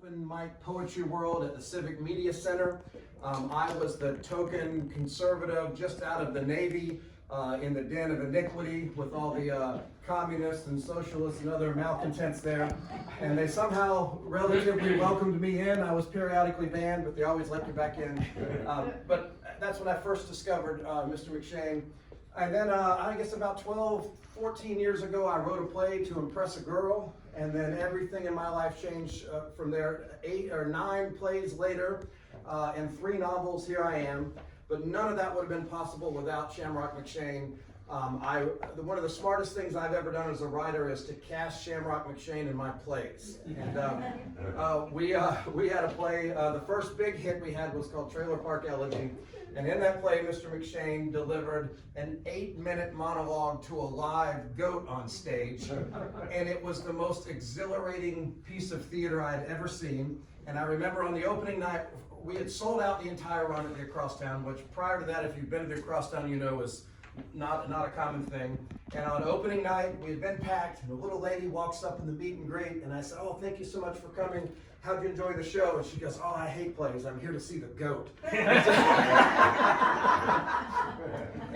open mic poetry world at the Civic Media Center. I was the token conservative just out of the Navy in the den of iniquity with all the communists and socialists and other malcontents there. And they somehow relatively welcomed me in. I was periodically banned, but they always let me back in. But that's when I first discovered Mr. McShane. And then I guess about 12, 14 years ago, I wrote a play to impress a girl. And then everything in my life changed from there. 8 or 9 plays later and 3 novels, here I am. But none of that would have been possible without Shamrock McShane. One of the smartest things I've ever done as a writer is to cast Shamrock McShane in my plays. And we had a play, the first big hit we had was called Trailer Park Elegy. And in that play, Mr. McShane delivered an 8-minute monologue to a live goat on stage. And it was the most exhilarating piece of theater I had ever seen. And I remember on the opening night, we had sold out the entire run at the Acrosstown, which prior to that, if you've been to the Acrosstown, you know was not a common thing. And on opening night, we had been packed, and a little lady walks up in the meet and greet, and I said, "Oh, thank you so much for coming. How'd you enjoy the show?" And she goes, "Oh, I hate plays. I'm here to see the goat." And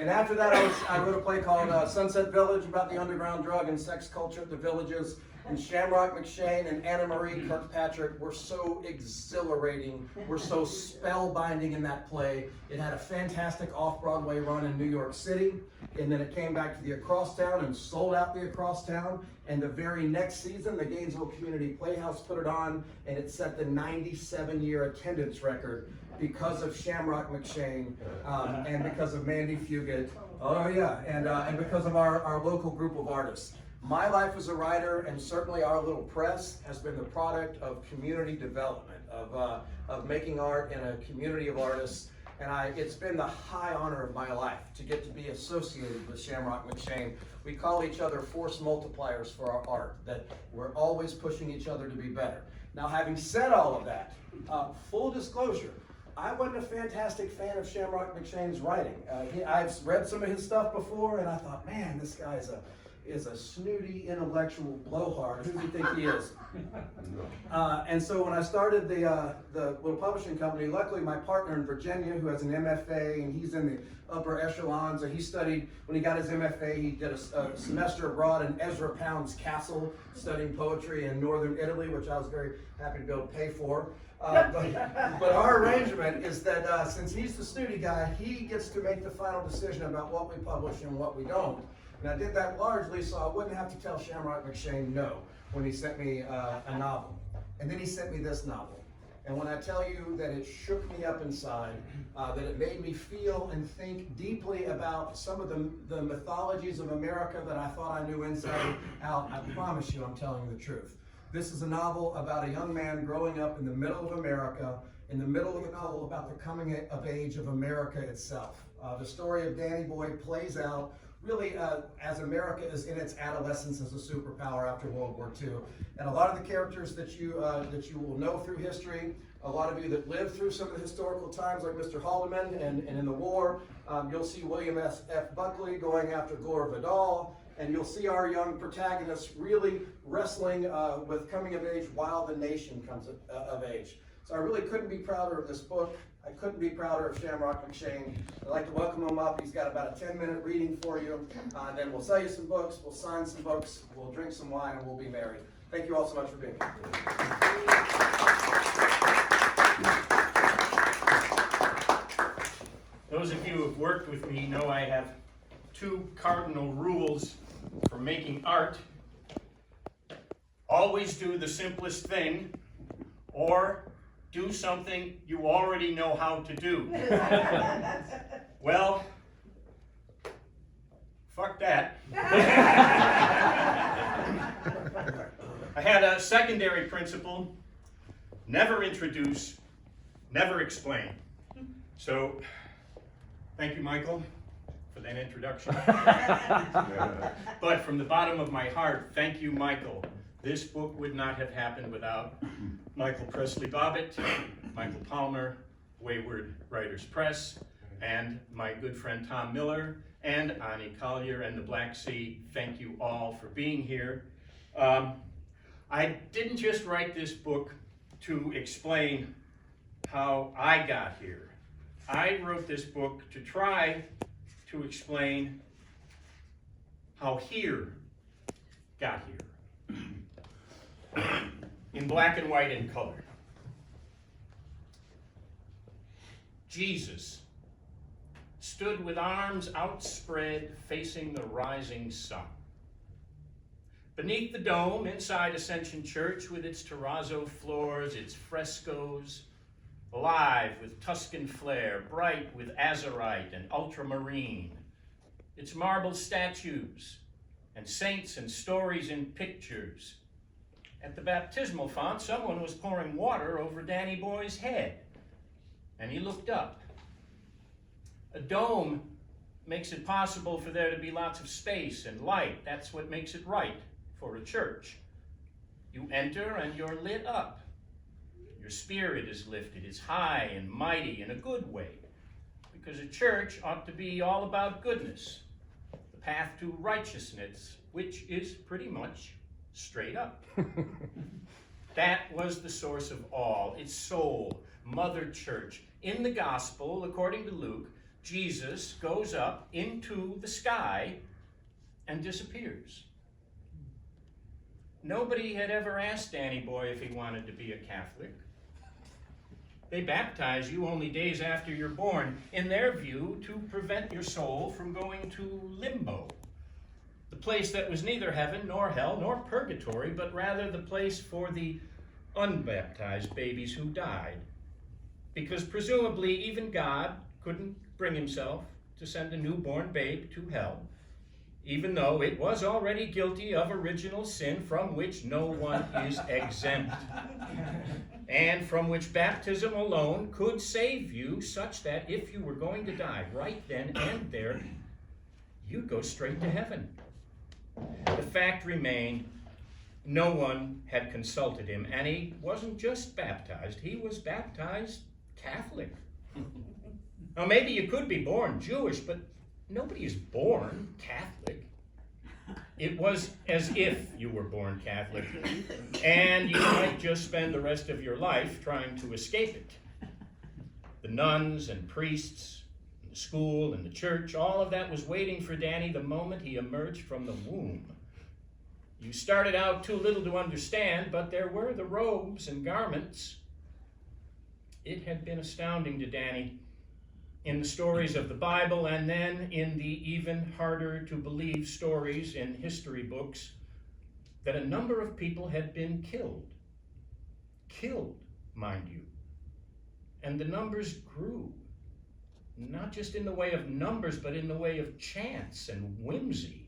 after that, I wrote a play called Sunset Village about the underground drug and sex culture at the villages. And Shamrock McShane and Anna Marie Kirkpatrick were so exhilarating, were so spellbinding in that play. It had a fantastic off-Broadway run in New York City, and then it came back to the Acrosstown and sold out the Acrosstown. And the very next season, the Gainesville Community Playhouse put it on, and it set the 97-year attendance record because of Shamrock McShane and because of Mandy Fugit. Oh yeah, and because of our local group of artists. My life as a writer, and certainly our little press, has been the product of community development, of making art in a community of artists. And it's been the high honor of my life to get to be associated with Shamrock McShane. We call each other force multipliers for our art, that we're always pushing each other to be better. Now, having said all of that, full disclosure, I wasn't a fantastic fan of Shamrock McShane's writing. I've read some of his stuff before, and I thought, man, this guy is a snooty, intellectual blowhard. Who do you think he is? And so when I started the little publishing company, luckily my partner in Virginia, who has an MFA, and he's in the upper echelons, and he studied, when he got his MFA, he did a semester abroad in Ezra Pound's castle, studying poetry in northern Italy, which I was very happy to be able to pay for. But our arrangement is that since he's the snooty guy, he gets to make the final decision about what we publish and what we don't. And I did that largely so I wouldn't have to tell Shamrock McShane no when he sent me a novel. And then he sent me this novel. And when I tell you that it shook me up inside, that it made me feel and think deeply about some of the mythologies of America that I thought I knew inside out, I promise you I'm telling you the truth. This is a novel about a young man growing up in the middle of America, in the middle of a novel about the coming of age of America itself. The story of Danny Boy plays out really as America is in its adolescence as a superpower after World War II. And a lot of the characters that you will know through history, a lot of you that lived through some of the historical times like Mr. Haldeman and in the war, you'll see William F. Buckley going after Gore Vidal, and you'll see our young protagonists really wrestling with coming of age while the nation comes of age. So I really couldn't be prouder of this book. I couldn't be prouder of Shamrock McShane. I'd like to welcome him up. He's got about a 10-minute reading for you. And then we'll sell you some books, we'll sign some books, we'll drink some wine, and we'll be married. Thank you all so much for being here. Those of you who have worked with me know I have 2 cardinal rules for making art. Always do the simplest thing, or do something you already know how to do. Well, fuck that. I had a secondary principle: never introduce, never explain. So, thank you, Michael, for that introduction. But from the bottom of my heart, thank you, Michael. This book would not have happened without Michael Presley Bobbitt, Michael Palmer, Wayward Writers Press, and my good friend Tom Miller, and Ani Collier and the Black Sea. Thank you all for being here. I didn't just write this book to explain how I got here. I wrote this book to try to explain how here got here. In black and white and color. Jesus stood with arms outspread facing the rising sun. Beneath the dome, inside Ascension Church, with its terrazzo floors, its frescoes, alive with Tuscan flair, bright with azurite and ultramarine, its marble statues and saints and stories in pictures. At the baptismal font, someone was pouring water over Danny Boy's head, and he looked up. A dome makes it possible for there to be lots of space and light. That's what makes it right for a church. You enter and you're lit up. Your spirit is lifted. It's high and mighty in a good way, because a church ought to be all about goodness, the path to righteousness, which is pretty much straight up. That was the source of all, its soul, Mother Church. In the gospel, according to Luke, Jesus goes up into the sky and disappears. Nobody had ever asked Danny Boy if he wanted to be a Catholic. They baptize you only days after you're born, in their view, to prevent your soul from going to limbo, the place that was neither heaven nor hell nor purgatory, but rather the place for the unbaptized babies who died. Because presumably even God couldn't bring himself to send a newborn babe to hell, even though it was already guilty of original sin from which no one is exempt, and from which baptism alone could save you, such that if you were going to die right then and there, you'd go straight to heaven. The fact remained, no one had consulted him, and he wasn't just baptized, he was baptized Catholic. Now maybe you could be born Jewish, but nobody is born Catholic. It was as if you were born Catholic, and you might just spend the rest of your life trying to escape it. The nuns and priests, and the school and the church, all of that was waiting for Danny the moment he emerged from the womb. You started out too little to understand, but there were the robes and garments. It had been astounding to Danny in the stories of the Bible, and then in the even harder to believe stories in history books, that a number of people had been killed. Killed, mind you. And the numbers grew, not just in the way of numbers, but in the way of chance and whimsy.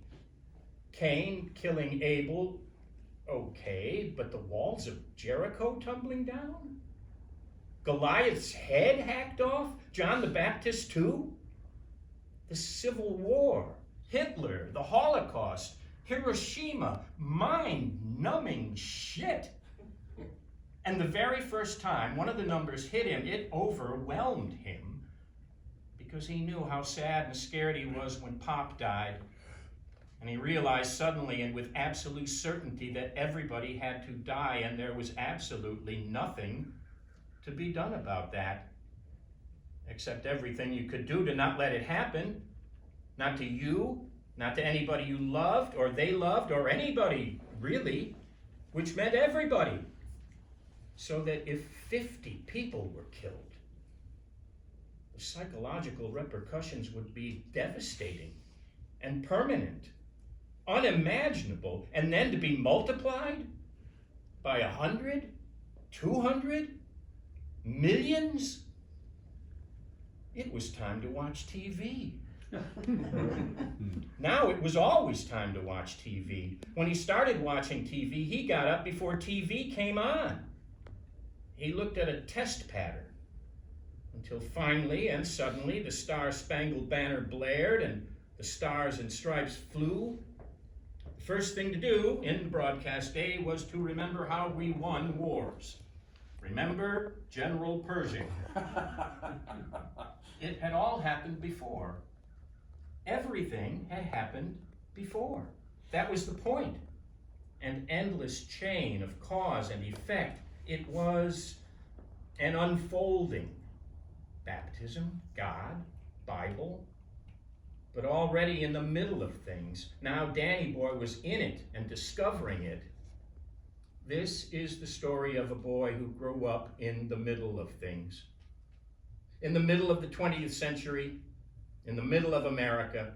Cain killing Abel, okay, but the walls of Jericho tumbling down? Goliath's head hacked off? John the Baptist too? The Civil War, Hitler, the Holocaust, Hiroshima, mind-numbing shit. And the very first time one of the numbers hit him, it overwhelmed him, because he knew how sad and scared he was when Pop died. And he realized suddenly and with absolute certainty that everybody had to die, and there was absolutely nothing to be done about that, except everything you could do to not let it happen. Not to you, not to anybody you loved, or they loved, or anybody, really, which meant everybody. So that if 50 people were killed, the psychological repercussions would be devastating and permanent, unimaginable, and then to be multiplied by 100, 200, millions? It was time to watch TV. Now it was always time to watch TV. When he started watching TV, he got up before TV came on. He looked at a test pattern until finally and suddenly the Star-Spangled Banner blared and the Stars and Stripes flew. The first thing to do in the broadcast day was to remember how we won wars. Remember General Pershing. It had all happened before. Everything had happened before. That was the point. An endless chain of cause and effect. It was an unfolding. Baptism, God, Bible, but already in the middle of things. Now Danny Boy was in it and discovering it. This is the story of a boy who grew up in the middle of things. In the middle of the 20th century, in the middle of America,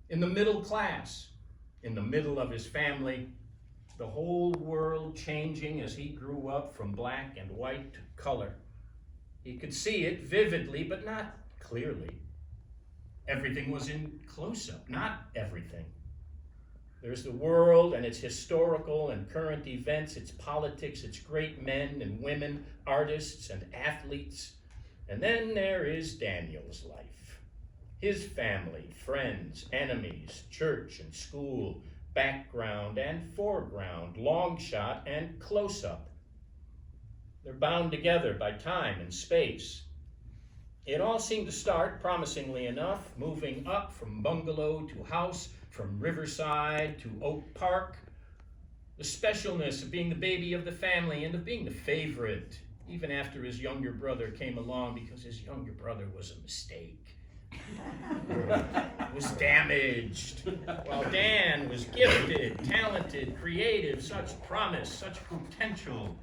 in the middle class, in the middle of his family, the whole world changing as he grew up from black and white to color. He could see it vividly, but not clearly. Everything was in close-up, not everything. There's the world and its historical and current events, its politics, its great men and women, artists and athletes. And then there is Daniel's life. His family, friends, enemies, church and school, background and foreground, long shot and close-up. They're bound together by time and space. It all seemed to start, promisingly enough, moving up from bungalow to house, from Riverside to Oak Park. The specialness of being the baby of the family and of being the favorite, even after his younger brother came along, because his younger brother was a mistake. Was damaged, while Dan was gifted, talented, creative, such promise, such potential.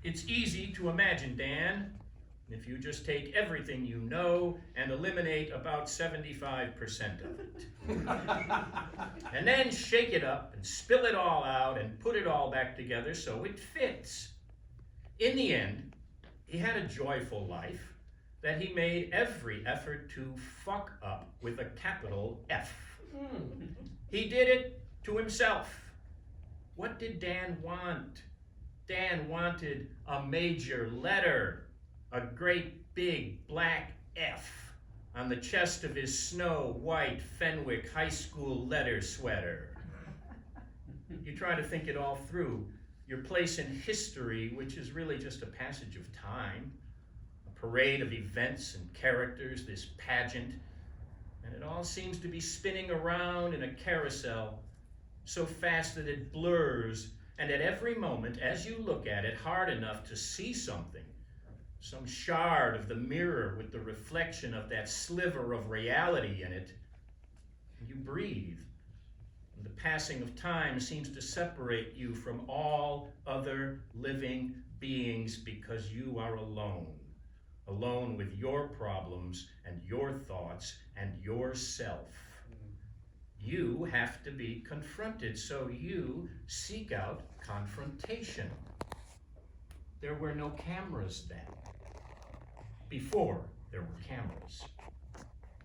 It's easy to imagine Dan, if you just take everything you know and eliminate about 75% of it. And then shake it up and spill it all out and put it all back together so it fits. In the end, he had a joyful life that he made every effort to fuck up with a capital F. He did it to himself. What did Dan want? Dan wanted a major letter, a great big black F on the chest of his snow-white Fenwick High School letter sweater. You try to think it all through. Your place in history, which is really just a passage of time, a parade of events and characters, this pageant, and it all seems to be spinning around in a carousel so fast that it blurs, and at every moment, as you look at it hard enough to see something, some shard of the mirror with the reflection of that sliver of reality in it, you breathe. And the passing of time seems to separate you from all other living beings because you are alone. Alone with your problems and your thoughts and yourself. You have to be confronted, so you seek out confrontation. There were no cameras then. Before there were cameras.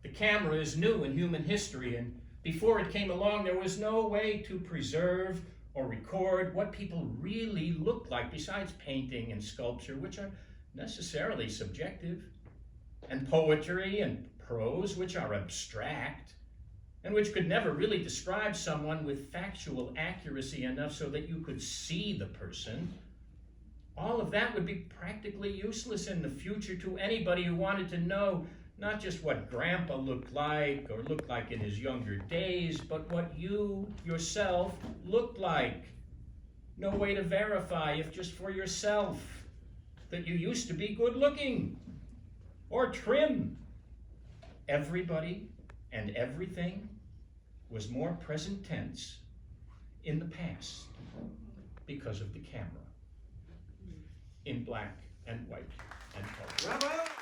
The camera is new in human history, and before it came along, there was no way to preserve or record what people really looked like besides painting and sculpture, which are necessarily subjective, and poetry and prose, which are abstract, and which could never really describe someone with factual accuracy enough so that you could see the person. All of that would be practically useless in the future to anybody who wanted to know not just what Grandpa looked like or looked like in his younger days, but what you yourself looked like. No way to verify, if just for yourself, that you used to be good looking or trim. Everybody and everything was more present tense in the past because of the camera, in black and white and color. Bravo!